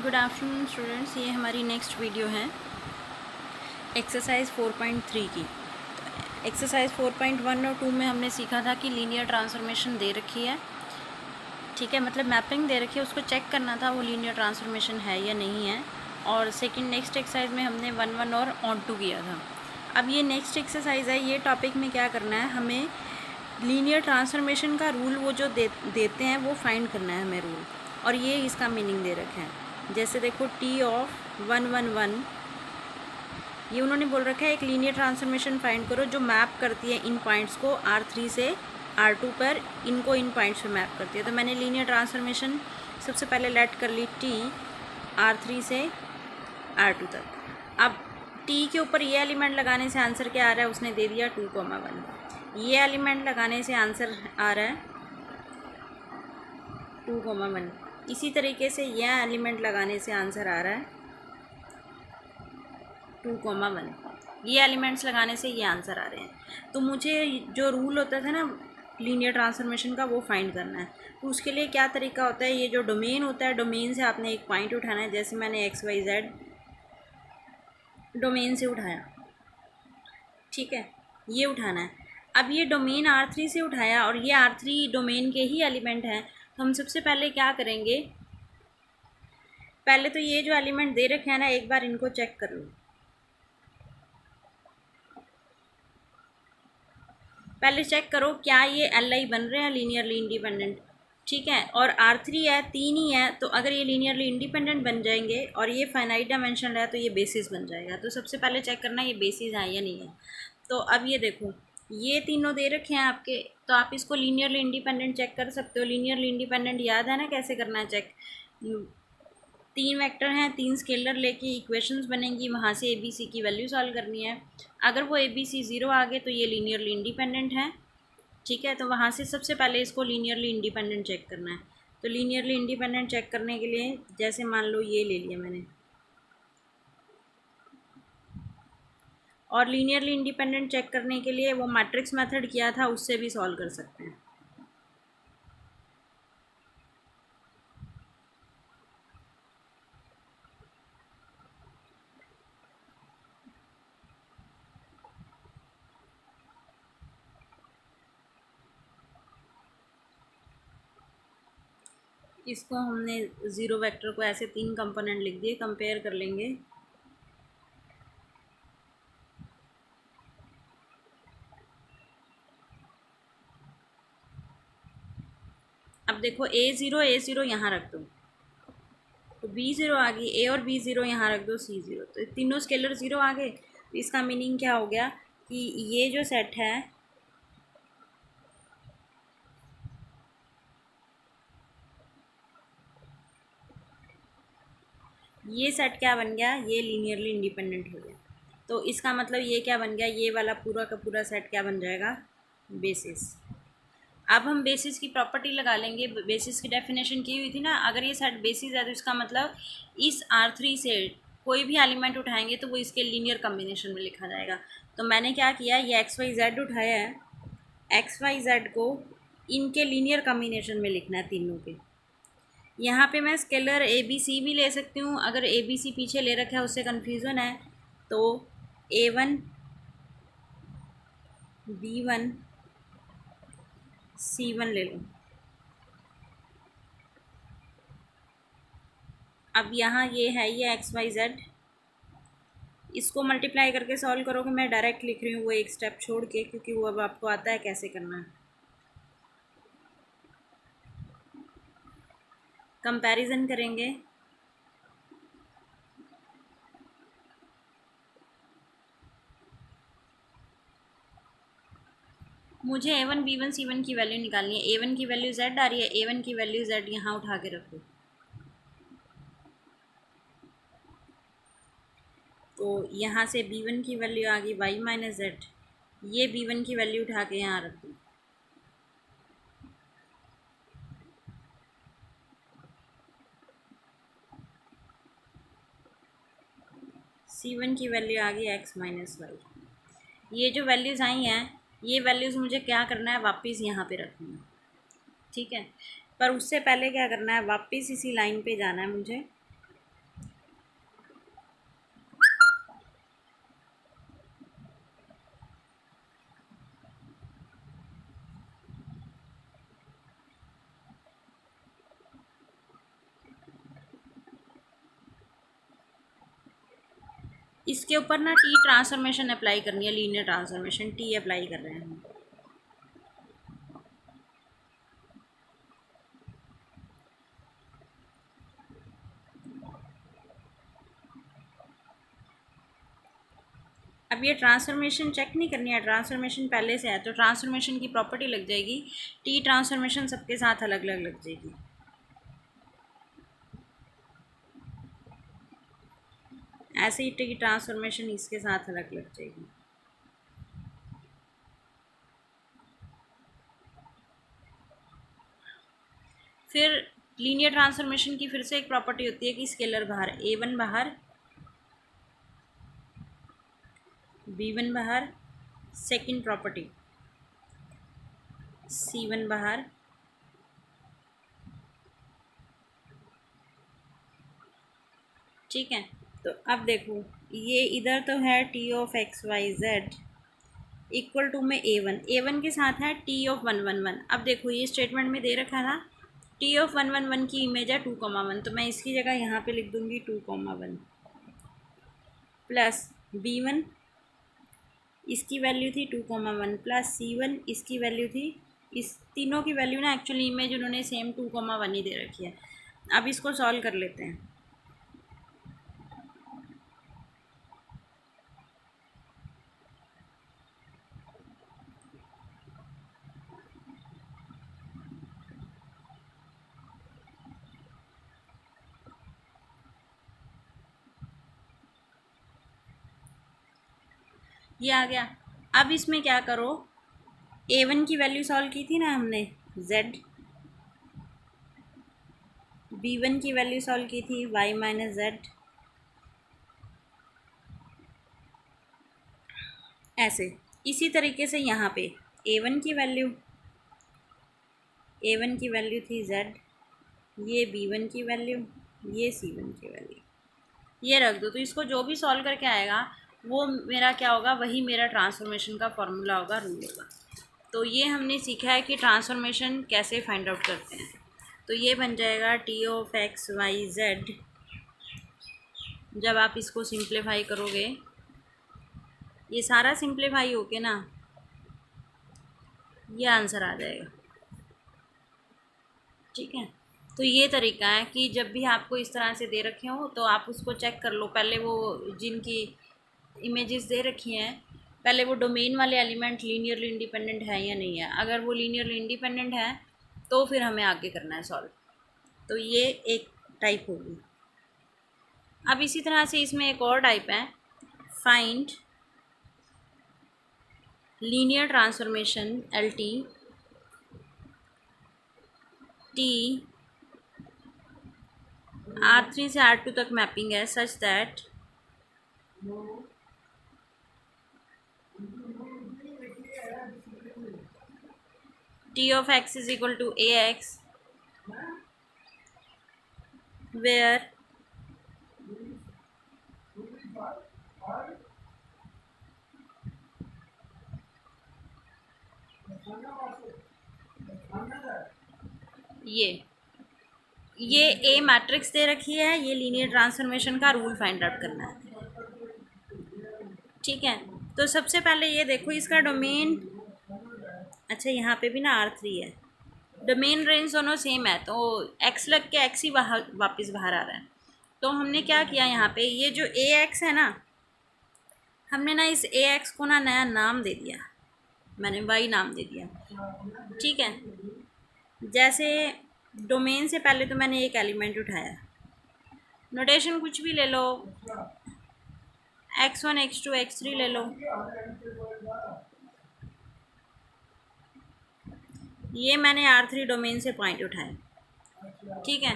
Good afternoon students, ये हमारी next video है एक्सरसाइज 4.3 की। एक्सरसाइज 4.1 और 2 में हमने सीखा था कि लीनियर ट्रांसफॉर्मेशन दे रखी है, ठीक है, मतलब मैपिंग दे रखी है, उसको चेक करना था वो लीनियर ट्रांसफॉर्मेशन है या नहीं है। और नेक्स्ट एक्सरसाइज में हमने 1 और ऑन 2 किया था। अब ये नेक्स्ट एक्सरसाइज है, ये टॉपिक में क्या करना है, हमें लीनियर ट्रांसफॉर्मेशन का रूल वो जो देते हैं वो फाइंड करना है हमें रूल, और ये इसका मीनिंग दे रखा है। जैसे देखो टी ऑफ 1 ये उन्होंने बोल रखा है एक लीनियर ट्रांसफॉर्मेशन फाइंड करो जो मैप करती है इन पॉइंट्स को R3 से R2 पर, इनको इन पॉइंट्स पे मैप करती है। तो मैंने लीनियर ट्रांसफॉर्मेशन सबसे पहले लेट कर ली टी R3 से R2 तक। अब टी के ऊपर ये एलिमेंट लगाने से आंसर क्या आ रहा है, उसने दे दिया 2,1। ये एलिमेंट लगाने से आंसर आ रहा है 2,1। इसी तरीके से यह एलिमेंट लगाने से आंसर आ रहा है 2,1। ये एलिमेंट्स लगाने से ये आंसर आ रहे हैं। तो मुझे जो रूल होता था ना लीनियर ट्रांसफॉर्मेशन का वो फाइंड करना है। तो उसके लिए क्या तरीका होता है, ये जो डोमेन होता है, डोमेन से आपने एक पॉइंट उठाना है। जैसे मैंने XYZ डोमेन से उठाया, ठीक है, ये उठाना है। अब ये डोमेन R3 से उठाया और ये R3 डोमेन के ही एलिमेंट हैं। तो हम सबसे पहले क्या करेंगे, पहले तो ये जो एलिमेंट दे रखे हैं ना, एक बार इनको चेक कर लो। पहले चेक करो क्या ये LI बन रहे हैं लीनियरली इंडिपेंडेंट, ठीक है। और R3 है, 3 ही है, तो अगर ये लीनियरली इंडिपेंडेंट बन जाएंगे और ये फाइनाइट डायमेंशन है तो ये बेसिस बन जाएगा। तो सबसे पहले चेक करना ये बेसिस है या नहीं है। तो अब ये देखो, ये तीनों दे रखे हैं आपके, तो आप इसको लीनियरली इंडिपेंडेंट चेक कर सकते हो। लीनियरली इंडिपेंडेंट याद है ना कैसे करना है चेक। 3 वेक्टर हैं, 3 स्केलर लेके इक्वेशंस बनेंगी, वहाँ से ABC की वैल्यू सॉल्व करनी है। अगर वो ABC 0 आ गए तो ये लीनियरली इंडिपेंडेंट है, ठीक है। तो वहाँ से सबसे पहले इसको लीनियरली इंडिपेंडेंट चेक करना है। तो लीनियरली इंडिपेंडेंट चेक करने के लिए जैसे मान लो ये ले लिया मैंने, और लीनियरली इंडिपेंडेंट चेक करने के लिए वो मैट्रिक्स मेथड किया था, उससे भी सॉल्व कर सकते हैं। इसको हमने ज़ीरो वेक्टर को ऐसे 3 कंपोनेंट लिख दिए, कंपेयर कर लेंगे। अब देखो A0 यहाँ रख दो तो B0 आ गई, A और B0 यहाँ रख दो C0, तो तीनों स्केलर 0 आ गए। तो इसका मीनिंग क्या हो गया कि ये जो सेट है ये सेट क्या बन गया, ये लीनियरली इंडिपेंडेंट हो गया। तो इसका मतलब ये क्या बन गया, ये वाला पूरा का पूरा सेट क्या बन जाएगा, बेसिस। अब हम बेसिस की प्रॉपर्टी लगा लेंगे। बेसिस की डेफिनेशन की हुई थी ना, अगर ये सेट बेसिस है तो इसका मतलब इस R3 से कोई भी एलिमेंट उठाएंगे तो वो इसके लीनियर कम्बिनेशन में लिखा जाएगा। तो मैंने क्या किया, ये XYZ उठाया है, XYZ को इनके लीनियर कम्बिनेशन में लिखना है तीनों के। यहाँ पे मैं स्केलर ABC भी ले सकती हूँ, अगर ABC पीछे ले रखा है उससे कन्फ्यूज़न है तो A1 B1 C1 ले लो। अब यहाँ ये है ये XYZ, इसको मल्टीप्लाई करके सॉल्व करोगे, मैं डायरेक्ट लिख रही हूँ वो एक स्टेप छोड़ के, क्योंकि वो अब आपको आता है कैसे करना है। कंपैरिजन करेंगे, मुझे A1 B1 C1 की वैल्यू निकालनी है। A1 की वैल्यू Z आ रही है, A1 की वैल्यू Z यहाँ उठा के रखो। तो यहाँ से B1 की वैल्यू आ गई Y माइनस Z, ये B1 की वैल्यू उठा के यहाँ रख दो। C1 की वैल्यू आ गई X माइनस वाई। ये जो वैल्यूज़ आई हैं, ये वैल्यूज़ मुझे क्या करना है, वापस यहाँ पे रखनी है, ठीक है। पर उससे पहले क्या करना है, वापस इसी लाइन पे जाना है मुझे, इसके ऊपर ना टी ट्रांसफॉर्मेशन अप्लाई करनी है, लीनियर ट्रांसफॉर्मेशन टी अप्लाई कर रहे हैं हम। अब ये ट्रांसफॉर्मेशन चेक नहीं करनी है, ट्रांसफॉर्मेशन पहले से है तो ट्रांसफॉर्मेशन की प्रॉपर्टी लग जाएगी, टी ट्रांसफॉर्मेशन सबके साथ अलग अलग लग जाएगी। ऐसे ही टी ट्रांसफॉर्मेशन इसके साथ अलग लग जाएगी। फिर लीनियर ट्रांसफॉर्मेशन की फिर से एक प्रॉपर्टी होती है कि स्केलर बाहर, a1 बाहर, b1 बाहर, सेकंड प्रॉपर्टी c1 बाहर, ठीक है। तो अब देखो ये इधर तो है T of X Y Z equal to में ए वन के साथ है टी ऑफ 1 1 1। अब देखो ये स्टेटमेंट में दे रखा था टी ऑफ 1 1 1 की इमेज है 2 1, तो मैं इसकी जगह यहाँ पे लिख दूँगी 2 1 प्लस b1 इसकी वैल्यू थी 2 1 प्लस c1 इसकी वैल्यू थी, इस तीनों की वैल्यू ना एक्चुअली इमेज उन्होंने सेम 2 1 ही दे रखी है। अब इसको सॉल्व कर लेते हैं। ये आ गया। अब इसमें क्या करो, a1 की वैल्यू सॉल्व की थी ना हमने z, b1 की वैल्यू सॉल्व की थी y माइनस जेड, ऐसे इसी तरीके से यहाँ पे a1 की वैल्यू थी z, ये b1 की वैल्यू, ये c1 की वैल्यू, ये रख दो। तो इसको जो भी सॉल्व करके आएगा वो मेरा क्या होगा, वही मेरा ट्रांसफॉर्मेशन का फॉर्मूला होगा, रूल होगा। तो ये हमने सीखा है कि ट्रांसफॉर्मेशन कैसे फाइंड आउट करते हैं। तो ये बन जाएगा T of X Y Z, जब आप इसको सिंप्लीफाई करोगे, ये सारा सिंप्लीफाई होके ना ये आंसर आ जाएगा, ठीक है। तो ये तरीका है कि जब भी आपको इस तरह से दे रखे हो तो आप उसको चेक कर लो, पहले वो जिनकी इमेजेस दे रखी हैं पहले वो डोमेन वाले एलिमेंट लीनियरली इंडिपेंडेंट है या नहीं है। अगर वो लीनियरली इंडिपेंडेंट है तो फिर हमें आगे करना है सॉल्व। तो ये एक टाइप होगी। अब इसी तरह से इसमें एक और टाइप है, find linear transformation L T R3 से R2 तक मैपिंग है such that T of x is equal to ax, where ये ए मैट्रिक्स दे रखी है, ये लीनियर ट्रांसफॉर्मेशन का रूल फाइंड आउट करना है, ठीक है। तो सबसे पहले ये देखो इसका डोमेन, अच्छा यहाँ पे भी ना R3 है, डोमेन रेंज दोनों सेम है तो x लग के x ही बाहर वापस बाहर आ रहा है। तो हमने क्या किया यहाँ पे, ये जो ax है ना, हमने ना इस ax को ना नया नाम दे दिया, मैंने y नाम दे दिया, ठीक है। जैसे डोमेन से पहले तो मैंने एक एलिमेंट उठाया, नोटेशन कुछ भी ले लो, x1 x2 x3 ले लो, ये मैंने R3 डोमेन से पॉइंट उठाया, ठीक है।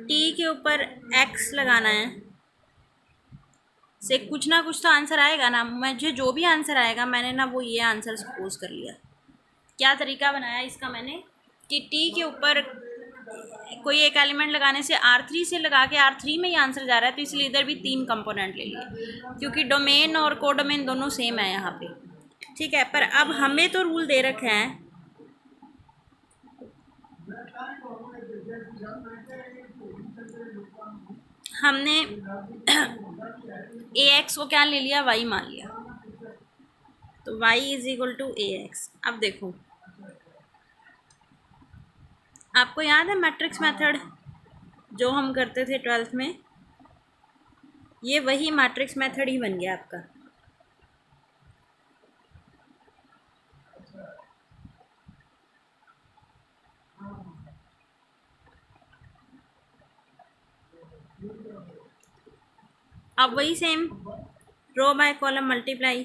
t के ऊपर x लगाना है, से कुछ ना कुछ तो आंसर आएगा ना, मुझे जो भी आंसर आएगा मैंने ना वो ये आंसर सपोज कर लिया। क्या तरीका बनाया इसका मैंने कि t के ऊपर कोई एक एलिमेंट लगाने से R3 से लगा के R3 में ही आंसर जा रहा है, तो इसलिए इधर भी 3 कंपोनेंट ले लिए, क्योंकि डोमेन और कोडोमेन दोनों सेम है यहाँ पे, ठीक है। पर अब हमें तो रूल दे रखे हैं, हमने ए एक्स को क्या ले लिया, वाई मान लिया, तो Y is equal to A X. अब देखो, आपको याद है मैट्रिक्स मेथड जो हम करते थे 12th में, ये वही मैट्रिक्स मेथड ही बन गया आपका। अब वही same row by column multiply,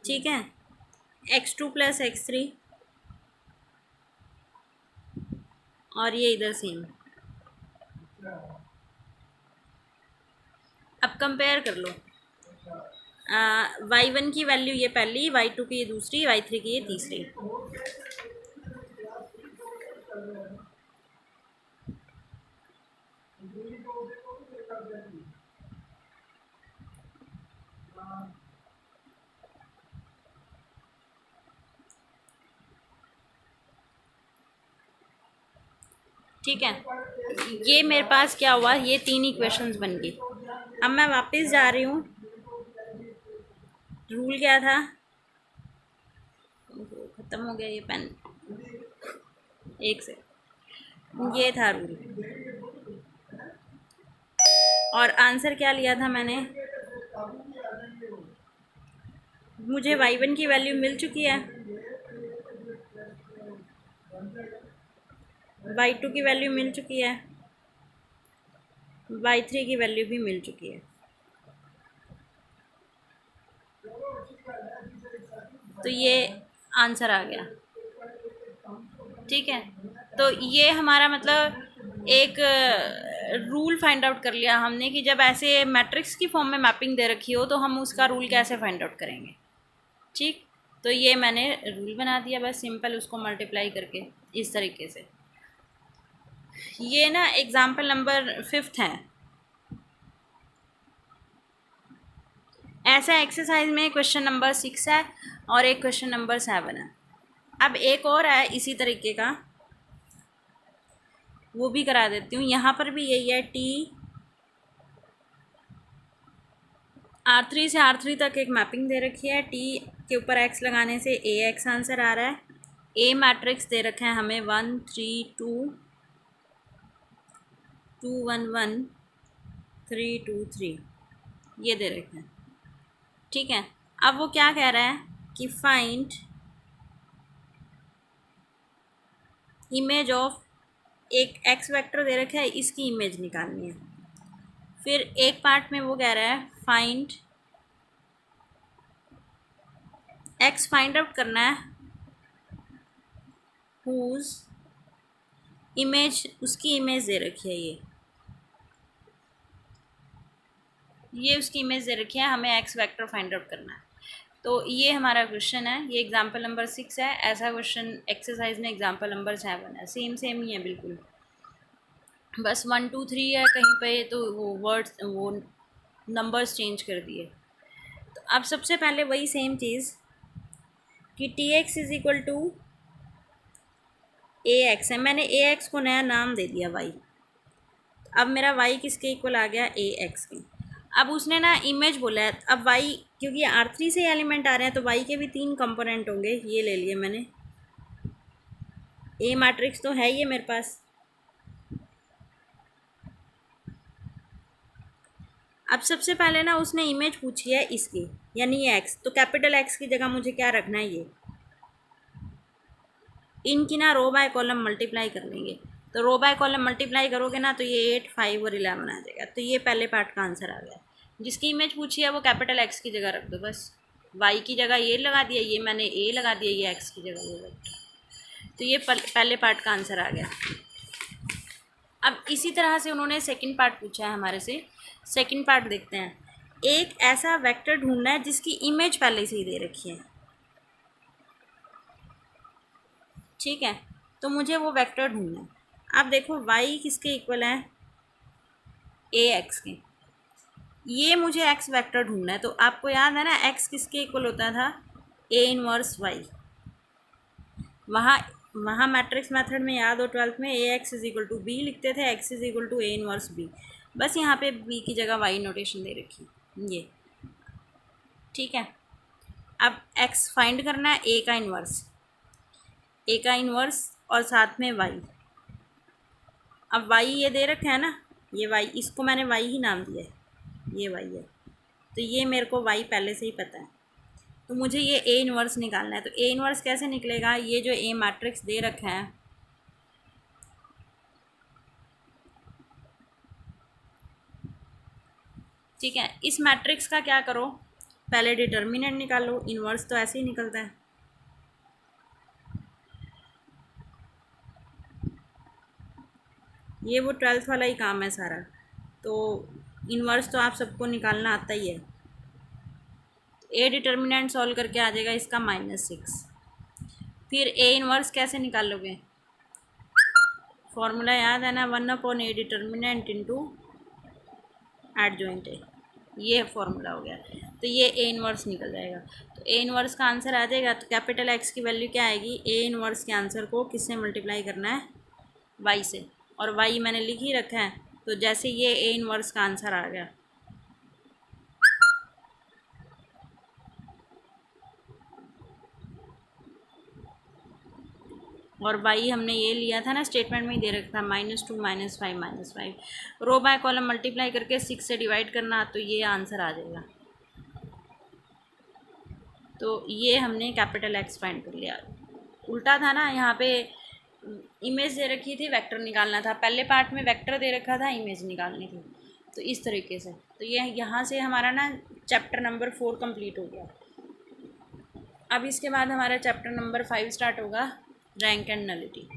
ठीक है, x2 प्लस x3, और ये इधर सेम। अब कंपेयर कर लो, y1 की वैल्यू ये पहली, y2 की ये दूसरी, y3 की ये तीसरी। ठीक है, ये मेरे पास क्या हुआ, ये 3 इक्वेशंस बन गई। अब मैं वापस जा रही हूँ, रूल क्या था, ख़त्म हो गया ये पेन, एक से, ये था रूल, और आंसर क्या लिया था मैंने, मुझे y1 की वैल्यू मिल चुकी है, y2 की वैल्यू मिल चुकी है, y3 की वैल्यू भी मिल चुकी है। तो ये आंसर आ गया। ठीक है, तो ये हमारा मतलब एक रूल फाइंड आउट कर लिया हमने कि जब ऐसे मैट्रिक्स की फॉर्म में मैपिंग दे रखी हो तो हम उसका रूल कैसे फाइंड आउट करेंगे। ठीक, तो ये मैंने रूल बना दिया बस सिंपल, उसको मल्टीप्लाई करके इस तरीके से। ये ना एग्जाम्पल नंबर 5 है। ऐसा एक्सरसाइज में क्वेश्चन नंबर 6 है और एक क्वेश्चन नंबर 7 है। अब एक और है इसी तरीके का, वो भी करा देती हूँ। यहाँ पर भी यही है, टी R3 से R3 तक एक मैपिंग दे रखी है, टी के ऊपर एक्स लगाने से ए एक्स आंसर आ रहा है। ए मैट्रिक्स दे रखे हैं हमें 1 3 2 2 1 1 3 2 3, ये दे रखे हैं। ठीक है, अब वो क्या कह रहा है कि फाइंड इमेज ऑफ, एक एक्स वेक्टर दे रखा है, इसकी इमेज निकालनी है। फिर एक पार्ट में वो कह रहा है फाइंड एक्स, फाइंड आउट करना है हुज इमेज, उसकी इमेज दे रखी है, ये उसकी इमेज दे रखी है, हमें एक्स वेक्टर फाइंड आउट करना है। तो ये हमारा क्वेश्चन है, ये एग्जाम्पल नंबर 6 है। ऐसा क्वेश्चन एक्सरसाइज में एग्जाम्पल नंबर 7 है। सेम सेम ही है बिल्कुल, बस 1 2 3 है कहीं पे, तो वो वर्ड्स, वो नंबर्स चेंज कर दिए। तो अब सबसे पहले वही सेम चीज़ कि T X is equal to A X है, मैंने ए एक्स को नया नाम दे दिया वाई। अब मेरा वाई किसके इक्वल आ गया, ए एक्स के। अब उसने ना इमेज बोला है, अब वाई क्योंकि R3 से एलिमेंट आ रहे हैं तो वाई के भी 3 कंपोनेंट होंगे, ये ले लिए मैंने। ए मैट्रिक्स तो है ये मेरे पास। अब सबसे पहले ना उसने इमेज पूछी है इसकी, यानी ये एक्स, तो कैपिटल एक्स की जगह मुझे क्या रखना है, ये इनकी ना रो बाय कॉलम मल्टीप्लाई कर लेंगे। तो रो बाय कॉलम मल्टीप्लाई करोगे ना तो ये 8 5 और 11 आ जाएगा। तो ये पहले पार्ट का आंसर आ गया। जिसकी इमेज पूछी है वो कैपिटल एक्स की जगह रख दो बस, वाई की जगह ये लगा दिया, ये मैंने ए लगा दिया, ये एक्स की जगह ये लगा। तो ये पहले पार्ट का आंसर आ गया। अब इसी तरह से उन्होंने सेकंड पार्ट पूछा है हमारे से। सेकंड पार्ट देखते हैं। एक ऐसा वेक्टर ढूंढना है जिसकी इमेज पहले से ही दे रखी है। ठीक है, तो मुझे वो वेक्टर ढूंढना है। अब देखो y किसके इक्वल है, ए एक्स के। ये मुझे x वेक्टर ढूंढना है, तो आपको याद है ना x किसके इक्वल होता था, a इनवर्स y। वहाँ वहाँ मैट्रिक्स मेथड में याद हो 12th में A X is equal to B लिखते थे, X is equal to A inverse B. बस यहाँ पे बी की जगह वाई नोटेशन दे रखी ये, ठीक है। अब एक्स फाइंड करना है, ए का इन्वर्स, ए का इन्वर्स और साथ में वाई। अब वाई ये दे रखा है ना, ये वाई, इसको मैंने वाई ही नाम दिया है, ये वाई है, तो ये मेरे को वाई पहले से ही पता है। तो मुझे ये ए इन्वर्स निकालना है। तो ए इन्वर्स कैसे निकलेगा, ये जो ए मैट्रिक्स दे रखा है, ठीक है, इस मैट्रिक्स का क्या करो, पहले डिटर्मिनेंट निकालो, इन्वर्स तो ऐसे ही निकलता है। ये वो 12th वाला ही काम है सारा, तो इन्वर्स तो आप सबको निकालना आता ही है। ए डिटर्मिनेंट सॉल्व करके आ जाएगा इसका -6। फिर ए इन्वर्स कैसे निकालोगे, फॉर्मूला याद है ना, 1/a determinant into adjoint A, ये फॉर्मूला हो गया। तो ये ए इन्वर्स निकल जाएगा। तो ए इन्वर्स का आंसर आ जाएगा। तो कैपिटल एक्स की वैल्यू क्या आएगी, ए इन्वर्स के आंसर को किससे मल्टीप्लाई करना है, वाई से, और वाई मैंने लिख ही रखा है। तो जैसे ये ए इन्वर्स का आंसर आ गया, और वाई हमने ये लिया था ना, स्टेटमेंट में ही दे रखा था, -2 -5 -5, रो बाय कॉलम मल्टीप्लाई करके 6 से डिवाइड करना, तो ये आंसर आ जाएगा। तो ये हमने कैपिटल एक्स फाइंड कर लिया। उल्टा था ना, यहाँ पे इमेज दे रखी थी, वेक्टर निकालना था। पहले पार्ट में वेक्टर दे रखा था, इमेज निकालनी थी। तो इस तरीके से, तो ये यहाँ से हमारा ना चैप्टर नंबर 4 कंप्लीट हो गया। अब इसके बाद हमारा चैप्टर नंबर 5 स्टार्ट होगा, रैंक एंड नलिटी।